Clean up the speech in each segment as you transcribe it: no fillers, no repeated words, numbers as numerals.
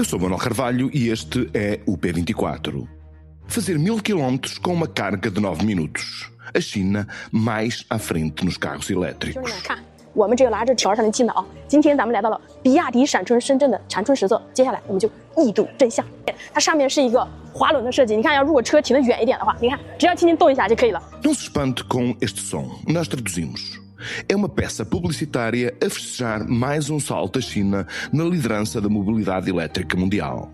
Eu sou Manuel Carvalho e este é o P24. Fazer 1000 km com uma carga de 9 minutos. A China mais à frente nos carros elétricos. 我们这个拿着条上的记呢今天咱们来到了比亚迪闪春深圳的长春实测，接下来我们就一睹真相。它上面是一个滑轮的设计，你看如果车停得远一点的话，你看只要轻轻动一下就可以了。 Não se espante com este som, nós traduzimos. É uma peça publicitária a festejar mais um salto da China na liderança da mobilidade elétrica mundial.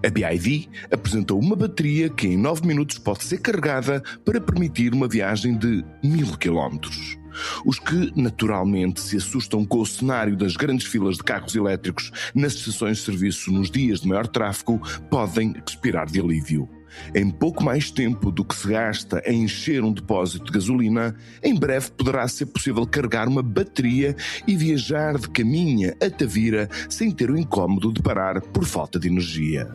A BYD apresentou uma bateria que em 9 minutos pode ser carregada para permitir uma viagem de 1000 km. Os que naturalmente se assustam com o cenário das grandes filas de carros elétricos nas estações de serviço nos dias de maior tráfego podem respirar de alívio. Em pouco mais tempo do que se gasta a encher um depósito de gasolina, em breve poderá ser possível carregar uma bateria e viajar de Caminha a Tavira sem ter o incómodo de parar por falta de energia.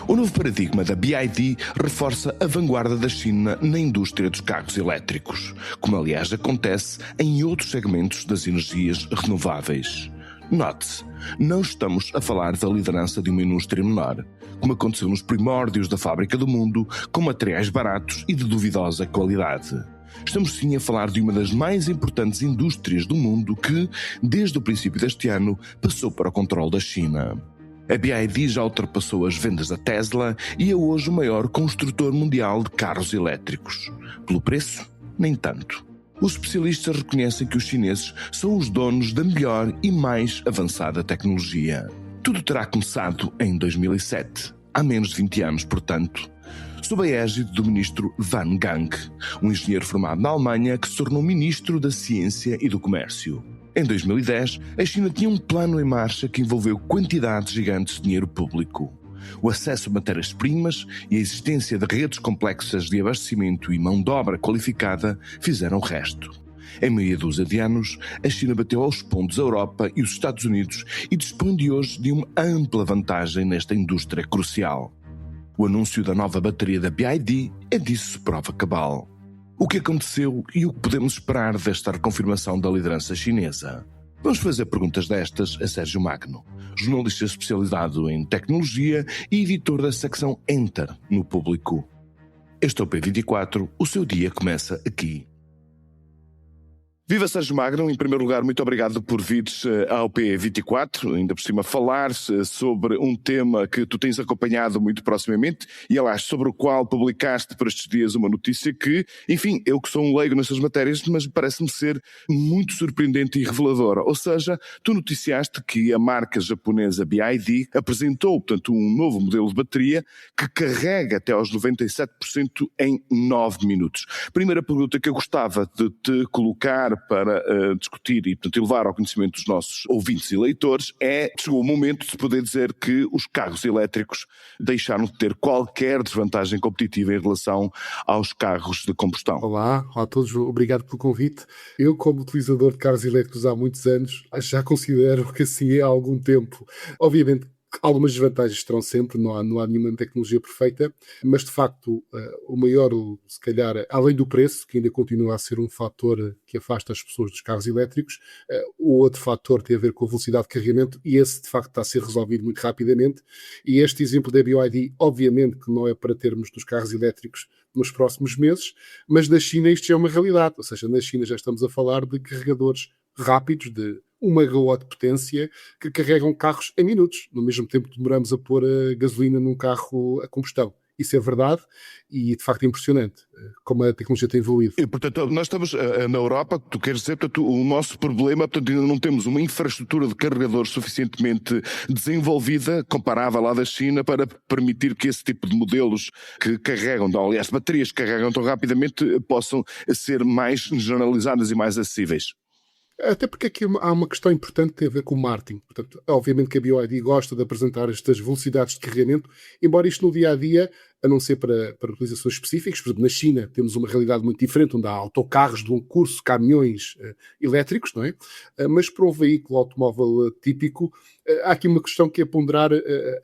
O novo paradigma da BYD reforça a vanguarda da China na indústria dos carros elétricos, como aliás acontece em outros segmentos das energias renováveis. Note-se, não estamos a falar da liderança de uma indústria menor, como aconteceu nos primórdios da fábrica do mundo, com materiais baratos e de duvidosa qualidade. Estamos sim a falar de uma das mais importantes indústrias do mundo que, desde o princípio deste ano, passou para o controle da China. A BYD já ultrapassou as vendas da Tesla e é hoje o maior construtor mundial de carros elétricos. Pelo preço, nem tanto. Os especialistas reconhecem que os chineses são os donos da melhor e mais avançada tecnologia. Tudo terá começado em 2007, há menos de 20 anos, portanto, sob a égide do ministro Van Gang, um engenheiro formado na Alemanha que se tornou ministro da Ciência e do Comércio. Em 2010, a China tinha um plano em marcha que envolveu quantidades gigantes de dinheiro público. O acesso a matérias-primas e a existência de redes complexas de abastecimento e mão de obra qualificada fizeram o resto. Em meia dúzia de anos, a China bateu aos pontos a Europa e os Estados Unidos e dispõe de hoje de uma ampla vantagem nesta indústria crucial. O anúncio da nova bateria da BYD é disso prova cabal. O que aconteceu e o que podemos esperar desta reconfirmação da liderança chinesa? Vamos fazer perguntas destas a Sérgio Magno, jornalista especializado em tecnologia e editor da secção Enter no Público. Este é o P24, o seu dia começa aqui. Viva Sérgio Magno, em primeiro lugar, muito obrigado por vires ao P24, ainda por cima falar sobre um tema que tu tens acompanhado muito proximamente e, aliás, sobre o qual publicaste por estes dias uma notícia que, enfim, eu que sou um leigo nessas matérias, mas parece-me ser muito surpreendente e reveladora. Ou seja, tu noticiaste que a marca japonesa BYD apresentou, portanto, um novo modelo de bateria que carrega até aos 97% em 9 minutos. Primeira pergunta que eu gostava de te colocar para discutir e, portanto, levar ao conhecimento dos nossos ouvintes e leitores chegou o momento de poder dizer que os carros elétricos deixaram de ter qualquer desvantagem competitiva em relação aos carros de combustão. Olá a todos, obrigado pelo convite. Eu, como utilizador de carros elétricos há muitos anos, já considero que assim é há algum tempo. Obviamente, algumas desvantagens terão sempre, não há nenhuma tecnologia perfeita, mas de facto o maior, se calhar, além do preço, que ainda continua a ser um fator que afasta as pessoas dos carros elétricos, o outro fator tem a ver com a velocidade de carregamento e esse de facto está a ser resolvido muito rapidamente. E este exemplo da BYD, obviamente que não é para termos nos carros elétricos nos próximos meses, mas na China isto já é uma realidade, ou seja, na China já estamos a falar de carregadores rápidos de 1 megawatt de potência que carregam carros em minutos, no mesmo tempo que demoramos a pôr a gasolina num carro a combustão. Isso é verdade e de facto é impressionante como a tecnologia tem evoluído. E, portanto, nós estamos na Europa, tu queres dizer, portanto, o nosso problema, portanto, ainda não temos uma infraestrutura de carregadores suficientemente desenvolvida, comparável à da China, para permitir que esse tipo de modelos que carregam, aliás, baterias que carregam tão rapidamente, possam ser mais generalizadas e mais acessíveis. Até porque aqui há uma questão importante que tem a ver com o marketing. Portanto, obviamente que a BYD gosta de apresentar estas velocidades de carregamento, embora isto no dia-a-dia a não ser para utilizações específicas. Por exemplo, na China temos uma realidade muito diferente, onde há autocarros de um curso, caminhões elétricos, não é? Mas para um veículo automóvel típico, há aqui uma questão que é ponderar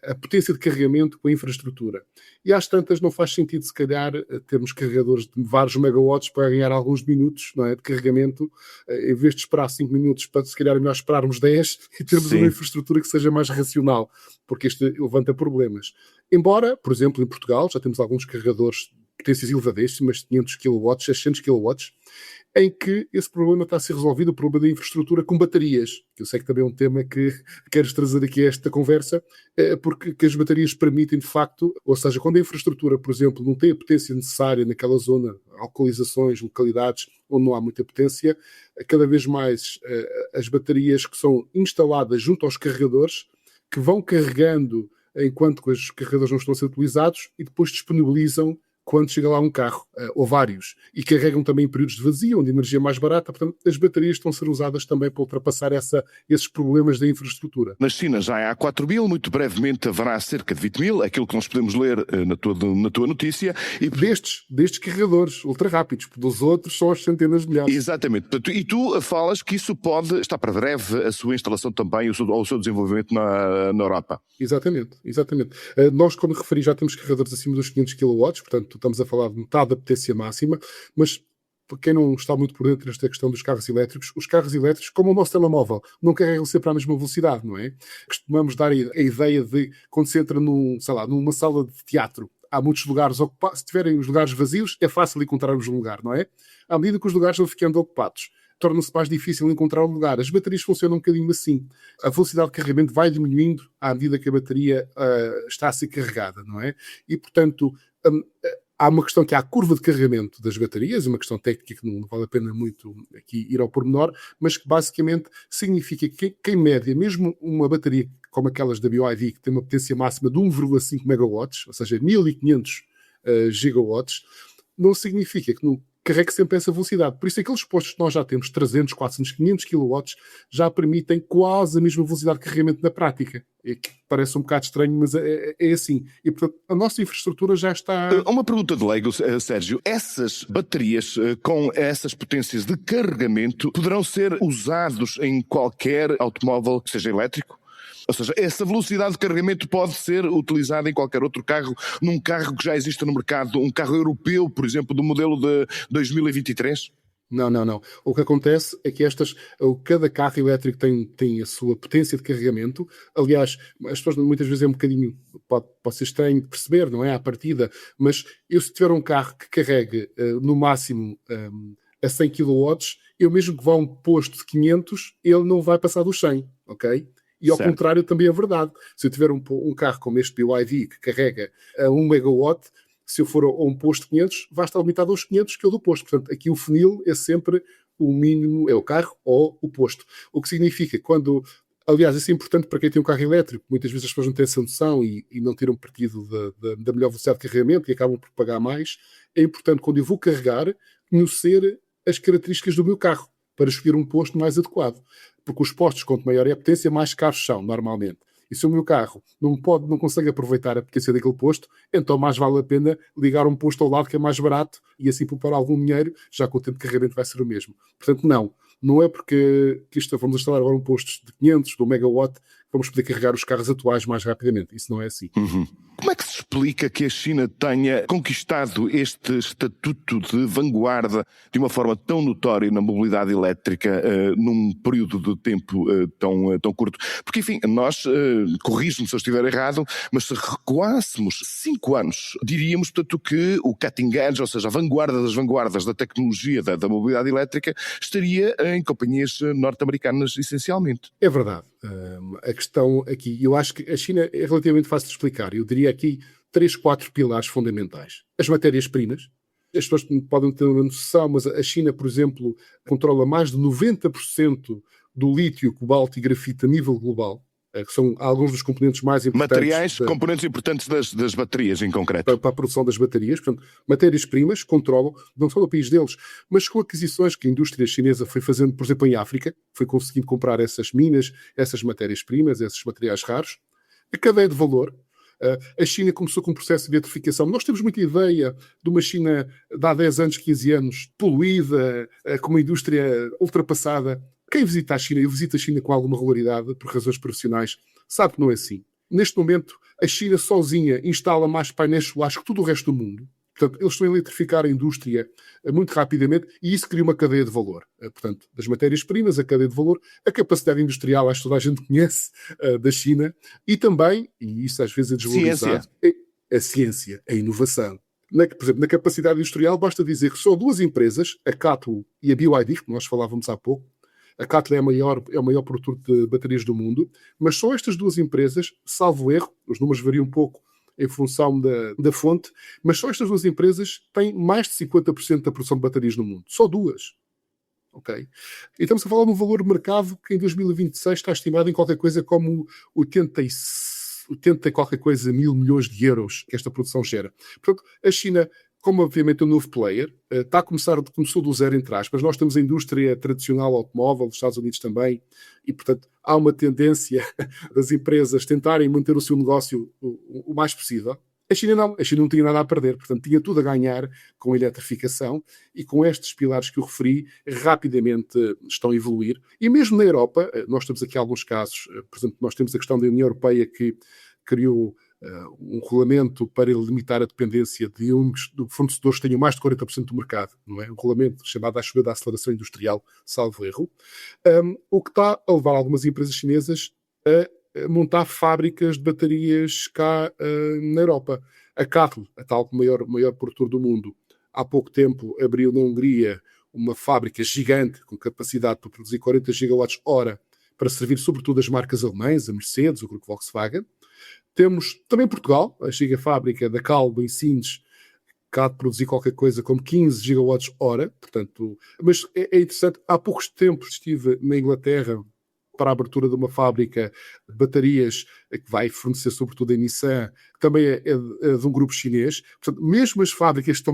a potência de carregamento com a infraestrutura. E às tantas não faz sentido, se calhar, termos carregadores de vários megawatts para ganhar alguns minutos, não é, de carregamento, em vez de esperar 5 minutos, para se calhar é melhor esperarmos 10 e termos uma infraestrutura que seja mais racional, porque isto levanta problemas. Embora, por exemplo, em Portugal já temos alguns carregadores de potências elevadíssimas, 500 kW, 600 kW, em que esse problema está a ser resolvido, o problema da infraestrutura com baterias, que eu sei que também é um tema que queres trazer aqui a esta conversa, porque que as baterias permitem, de facto, ou seja, quando a infraestrutura, por exemplo, não tem a potência necessária naquela zona, localizações, localidades onde não há muita potência, cada vez mais as baterias que são instaladas junto aos carregadores, que vão carregando enquanto os carregadores não estão a ser utilizados e depois disponibilizam quando chega lá um carro, ou vários, e carregam também em períodos de vazio, onde a energia é mais barata. Portanto, as baterias estão a ser usadas também para ultrapassar esses problemas da infraestrutura. Na China já há 4.000, muito brevemente haverá cerca de 20.000, aquilo que nós podemos ler na tua notícia. E destes carregadores ultra rápidos, dos outros são as centenas de milhares. Exatamente. E tu falas que isso pode estar para breve a sua instalação também, ou o seu desenvolvimento na Europa. Exatamente. Nós, como referi, já temos carregadores acima dos 500 kW, portanto estamos a falar de metade da potência máxima, mas para quem não está muito por dentro desta questão dos carros elétricos, os carros elétricos, como o nosso telemóvel, não carregam sempre à mesma velocidade, não é? Costumamos dar a ideia de, quando se entra numa sala de teatro, há muitos lugares ocupados, se tiverem os lugares vazios, é fácil encontrarmos um lugar, não é? À medida que os lugares vão ficando ocupados, torna-se mais difícil encontrar um lugar. As baterias funcionam um bocadinho assim. A velocidade de carregamento vai diminuindo à medida que a bateria está a ser carregada, não é? E, portanto, há uma questão que é a curva de carregamento das baterias, uma questão técnica que não vale a pena muito aqui ir ao pormenor, mas que basicamente significa que, em média, mesmo uma bateria como aquelas da BYD, que tem uma potência máxima de 1,5 megawatts, ou seja, 1500 gigawatts, não significa que não carregue sempre essa velocidade. Por isso, aqueles postos que nós já temos, 300, 400, 500 kW, já permitem quase a mesma velocidade de carregamento na prática. É que parece um bocado estranho, mas é assim. E, portanto, a nossa infraestrutura já está... Uma pergunta de leigo, Sérgio. Essas baterias com essas potências de carregamento poderão ser usados em qualquer automóvel que seja elétrico? Ou seja, essa velocidade de carregamento pode ser utilizada em qualquer outro carro, num carro que já existe no mercado, um carro europeu, por exemplo, do modelo de 2023? Não. O que acontece é que cada carro elétrico tem a sua potência de carregamento. Aliás, as pessoas muitas vezes é um bocadinho, pode ser estranho de perceber, não é? À partida, mas se tiver um carro que carregue no máximo a 100 kW, eu mesmo que vá a um posto de 500, ele não vai passar dos 100, ok? E ao contrário também é verdade. Se eu tiver um carro como este BYD que carrega a 1 megawatt, se eu for a um posto de 500, vai estar limitado aos 500 que é o do posto. Portanto, aqui o funil é sempre o mínimo, é o carro ou o posto. O que significa aliás, isso é importante para quem tem um carro elétrico. Muitas vezes as pessoas não têm essa noção e não tiram partido da melhor velocidade de carregamento e acabam por pagar mais. É importante, quando eu vou carregar, conhecer as características do meu carro para escolher um posto mais adequado. Porque os postos, quanto maior é a potência, mais caros são, normalmente. E se o meu carro não consegue aproveitar a potência daquele posto, então mais vale a pena ligar um posto ao lado que é mais barato e assim poupar algum dinheiro, já que o tempo de carregamento vai ser o mesmo. Portanto, não é porque vamos instalar agora um posto de 500, de 1 megawatt, vamos poder carregar os carros atuais mais rapidamente. Isso não é assim. Uhum. Como é que se explica que a China tenha conquistado este estatuto de vanguarda de uma forma tão notória na mobilidade elétrica num período de tempo tão curto? Porque, enfim, nós, corrijo-me se eu estiver errado, mas se recuássemos 5 anos, diríamos, portanto, que o cutting edge, ou seja, a vanguarda das vanguardas da tecnologia da mobilidade elétrica, estaria em companhias norte-americanas, essencialmente. É verdade. A questão aqui, eu acho que a China é relativamente fácil de explicar. Eu diria aqui 3, 4 pilares fundamentais. As matérias-primas. As pessoas podem ter uma noção, mas a China, por exemplo, controla mais de 90% do lítio, cobalto e grafite a nível global, que são alguns dos componentes mais importantes. Componentes importantes das baterias, em concreto. Para a produção das baterias. Portanto, matérias-primas controlam, não só no país deles, mas com aquisições que a indústria chinesa foi fazendo, por exemplo, em África, foi conseguindo comprar essas minas, essas matérias-primas, esses materiais raros. A cadeia de valor, A China começou com um processo de eletrificação. Nós temos muita ideia de uma China de há 10 anos, 15 anos, poluída, com uma indústria ultrapassada. Quem visita a China, eu visito a China com alguma regularidade, por razões profissionais, sabe que não é assim. Neste momento, a China sozinha instala mais painéis solares que todo o resto do mundo. Portanto, eles estão a eletrificar a indústria muito rapidamente e isso cria uma cadeia de valor. Portanto, das matérias-primas, a cadeia de valor, a capacidade industrial, acho que toda a gente conhece, da China, e também, e isso às vezes é desvalorizado, a ciência, a inovação. Por exemplo, na capacidade industrial, basta dizer que são duas empresas, a CATL e a BYD, que nós falávamos há pouco. A CATL é o maior produtor de baterias do mundo, mas só estas duas empresas, salvo erro, os números variam um pouco em função da fonte, mas só estas duas empresas têm mais de 50% da produção de baterias no mundo. Só duas. Ok? E estamos a falar de um valor de mercado que em 2026 está estimado em qualquer coisa como 80 e qualquer coisa mil milhões de euros que esta produção gera. Portanto, a China, como obviamente é um novo player, começou do zero, entre aspas. Nós temos a indústria tradicional automóvel, dos Estados Unidos também, e portanto há uma tendência das empresas tentarem manter o seu negócio o mais possível. A China não tinha nada a perder, portanto tinha tudo a ganhar com a eletrificação e com estes pilares que eu referi, rapidamente estão a evoluir. E mesmo na Europa, nós temos aqui alguns casos, por exemplo, nós temos a questão da União Europeia que criou um regulamento para limitar a dependência de fornecedores que tenham mais de 40% do mercado, não é? Um regulamento chamado, acho eu, da aceleração industrial, salvo erro, o que está a levar algumas empresas chinesas a montar fábricas de baterias cá na Europa. A CATL, a tal maior produtor do mundo, há pouco tempo abriu na Hungria uma fábrica gigante com capacidade para produzir 40 gigawatts-hora para servir sobretudo as marcas alemãs, a Mercedes, o grupo Volkswagen. Temos também Portugal, a gigafábrica da Calbo em Sines, que há de produzir qualquer coisa como 15 gigawatts-hora, portanto, mas é interessante, há poucos tempos estive na Inglaterra para a abertura de uma fábrica de baterias que vai fornecer sobretudo a Nissan, que também é de um grupo chinês. Portanto, mesmo as fábricas que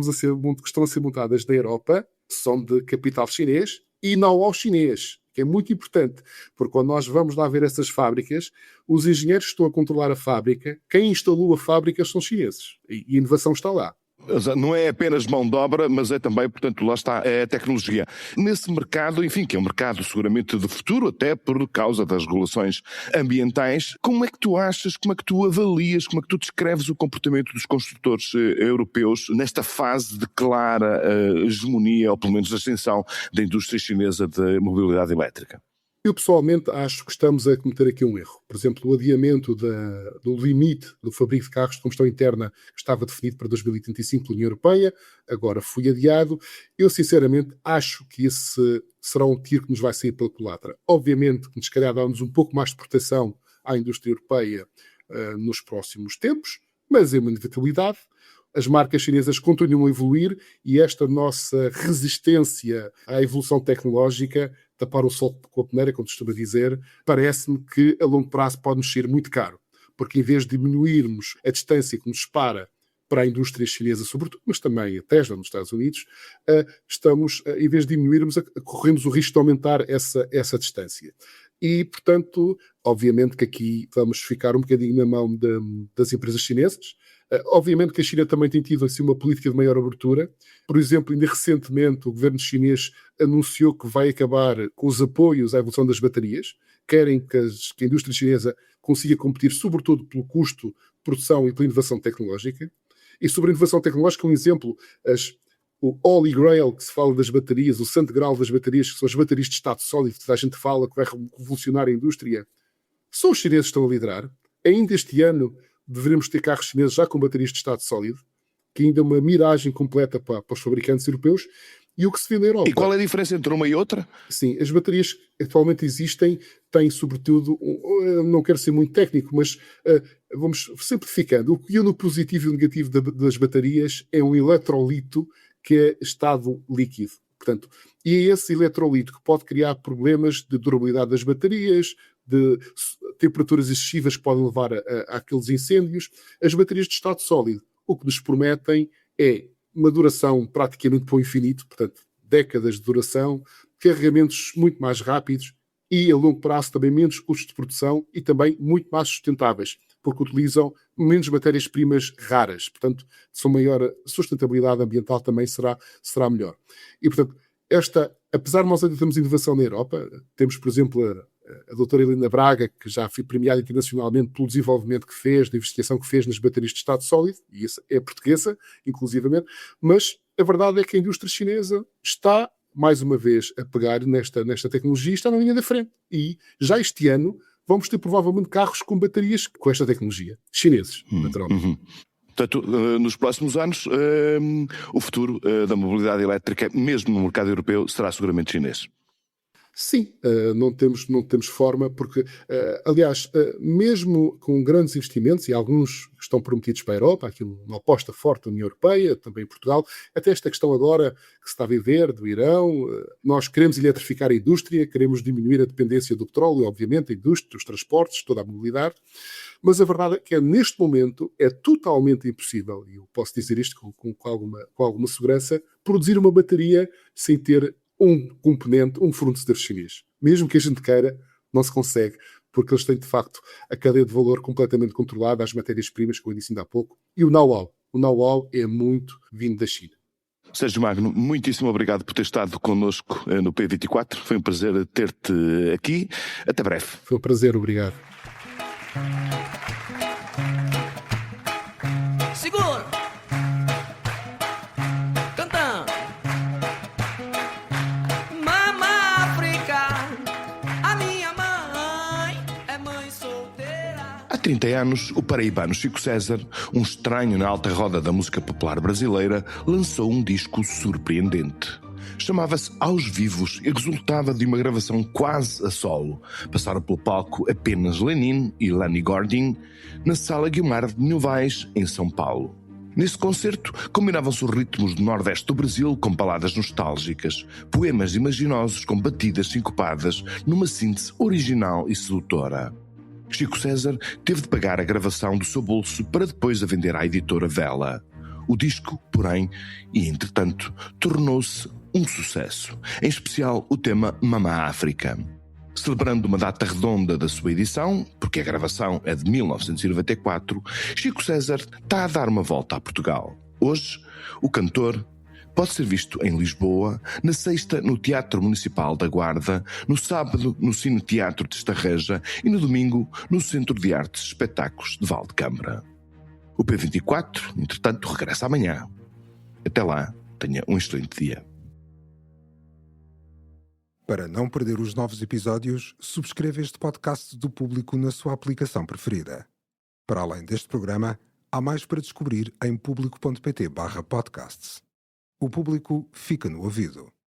estão a ser montadas na Europa são de capital chinês e não ao chinês, que é muito importante, porque quando nós vamos lá ver essas fábricas, os engenheiros que estão a controlar a fábrica, quem instalou a fábrica são chineses, e a inovação está lá. Não é apenas mão de obra, mas é também, portanto, lá está a tecnologia. Nesse mercado, enfim, que é um mercado seguramente de futuro, até por causa das regulações ambientais, como é que tu achas, como é que tu avalias, como é que tu descreves o comportamento dos construtores europeus nesta fase de clara hegemonia, ou pelo menos ascensão, da indústria chinesa de mobilidade elétrica? Eu pessoalmente acho que estamos a cometer aqui um erro. Por exemplo, o adiamento do limite do fabrico de carros de combustão interna que estava definido para 2035 pela União Europeia, agora foi adiado. Eu sinceramente acho que esse será um tiro que nos vai sair pela culatra. Obviamente que nos calhar dá-nos um pouco mais de proteção à indústria europeia nos próximos tempos, mas é uma inevitabilidade. As marcas chinesas continuam a evoluir e esta nossa resistência à evolução tecnológica, tapar o sol com a peneira, como costuma dizer, parece-me que a longo prazo pode nos ser muito caro, porque em vez de diminuirmos a distância que nos separa para a indústria chinesa, sobretudo, mas também a Tesla nos Estados Unidos, estamos, em vez de diminuirmos, corremos o risco de aumentar essa distância. E, portanto, obviamente que aqui vamos ficar um bocadinho na mão das empresas chinesas. Obviamente que a China também tem tido assim, uma política de maior abertura. Por exemplo, ainda recentemente o governo chinês anunciou que vai acabar com os apoios à evolução das baterias. Querem que a indústria chinesa consiga competir sobretudo pelo custo de produção e pela inovação tecnológica. E sobre a inovação tecnológica, um exemplo, o Holy Grail, que se fala das baterias, o santo grau das baterias, que são as baterias de estado sólido, que a gente fala que vai revolucionar a indústria, só os chineses estão a liderar. Ainda este ano deveremos ter carros chineses já com baterias de estado sólido, que ainda é uma miragem completa para os fabricantes europeus, e o que se vê na Europa. E qual é a diferença entre uma e outra? Sim, as baterias que atualmente existem têm sobretudo, não quero ser muito técnico, mas vamos simplificando, o que no positivo e o negativo das baterias é um eletrolito que é estado líquido. Portanto, e é esse eletrolito que pode criar problemas de durabilidade das baterias, de temperaturas excessivas que podem levar àqueles incêndios. As baterias de estado sólido, o que nos prometem é uma duração praticamente para o infinito, portanto, décadas de duração, carregamentos muito mais rápidos e a longo prazo também menos custos de produção e também muito mais sustentáveis, porque utilizam menos matérias-primas raras. Portanto, sua maior sustentabilidade ambiental também será melhor. E, portanto, apesar de nós ainda termos inovação na Europa, temos, por exemplo, a doutora Helena Braga, que já foi premiada internacionalmente pelo desenvolvimento que fez, da investigação que fez nas baterias de estado sólido, e essa é portuguesa, inclusivamente, mas a verdade é que a indústria chinesa está, mais uma vez, a pegar nesta tecnologia e está na linha da frente. E já este ano vamos ter provavelmente carros com baterias com esta tecnologia. Chineses, naturalmente. Portanto, nos próximos anos, o futuro da mobilidade elétrica, mesmo no mercado europeu, será seguramente chinês. Sim, não temos forma, porque, aliás, mesmo com grandes investimentos, e alguns estão prometidos para a Europa, aquilo uma aposta forte da União Europeia, também em Portugal, até esta questão agora que se está a viver do Irão, nós queremos eletrificar a indústria, queremos diminuir a dependência do petróleo, obviamente, a indústria, os transportes, toda a mobilidade, mas a verdade é que neste momento é totalmente impossível, e eu posso dizer isto com alguma segurança, produzir uma bateria sem ter um componente, um fornecedor chinês. Mesmo que a gente queira, não se consegue, porque eles têm, de facto, a cadeia de valor completamente controlada, as matérias-primas, como eu disse ainda há pouco, e o know-how. O know-how é muito vindo da China. Sérgio Magno, muitíssimo obrigado por ter estado connosco no P24. Foi um prazer ter-te aqui. Até breve. Foi um prazer, obrigado. Segura! Cantando! Mama África, a minha mãe é mãe solteira. Há 30 anos, o paraibano Chico César, um estranho na alta roda da música popular brasileira, lançou um disco surpreendente. Chamava-se Aos Vivos e resultava de uma gravação quase a solo. Passaram pelo palco apenas Lenin e Lenny Gordin na Sala Guilmar de Novaes, em São Paulo. Nesse concerto, combinavam-se os ritmos do Nordeste do Brasil com baladas nostálgicas, poemas imaginosos com batidas sincopadas numa síntese original e sedutora. Chico César teve de pagar a gravação do seu bolso para depois a vender à editora Vela. O disco, porém, e entretanto, tornou-se um sucesso, em especial o tema Mama África. Celebrando uma data redonda da sua edição, porque a gravação é de 1994, Chico César está a dar uma volta a Portugal. Hoje, o cantor pode ser visto em Lisboa, na sexta no Teatro Municipal da Guarda, no sábado no Cine Teatro de Estarreja e no domingo no Centro de Artes e Espetáculos de Valdecâmara. O P24, entretanto, regressa amanhã. Até lá, tenha um excelente dia. Para não perder os novos episódios, subscreva este podcast do Público na sua aplicação preferida. Para além deste programa, há mais para descobrir em público.pt/podcasts. O Público fica no ouvido.